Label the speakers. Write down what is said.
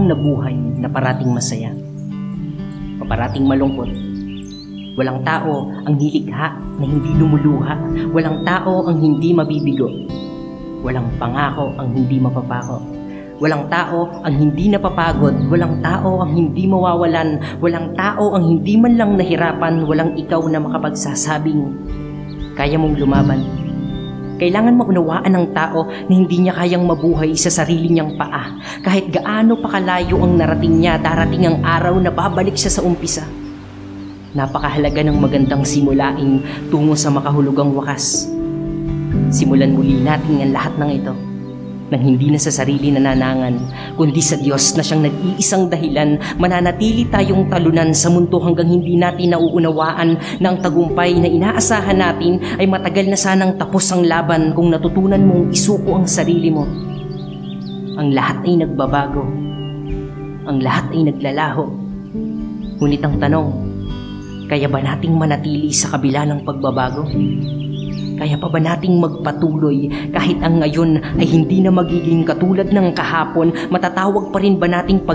Speaker 1: taong nabuhay na parating masaya o parating malungkot. Walang tao ang nilikha na hindi lumuluha. Walang tao ang hindi mabibigo. Walang pangako ang hindi mapapako. Walang tao ang hindi napapagod. Walang tao ang hindi mawawalan. Walang tao ang hindi man lang nahirapan. Walang ikaw na makapagsasabing kaya mong lumaban. Kailangan maunawaan ng tao na hindi niya kayang mabuhay sa sarili niyang paa. Kahit gaano pa kalayo ang narating niya, darating ang araw na babalik siya sa umpisa. Napakahalaga ng magandang simulain tungo sa makahulugang wakas. Simulan muli natin ang lahat ng ito nang hindi na sa sarili nananangan, kundi sa Diyos na siyang nag-iisang dahilan. Mananatili tayong talunan sa mundo hanggang hindi natin nauunawaan na ang tagumpay na inaasahan natin ay matagal na sanang tapos ang laban kung natutunan mong isuko ang sarili mo. Ang lahat ay nagbabago. Ang lahat ay naglalaho. Ngunit ang tanong, kaya ba nating manatili sa kabila ng pagbabago? Kaya pa ba nating magpatuloy kahit ang ngayon ay hindi na magiging katulad ng kahapon? Matatawag pa rin ba nating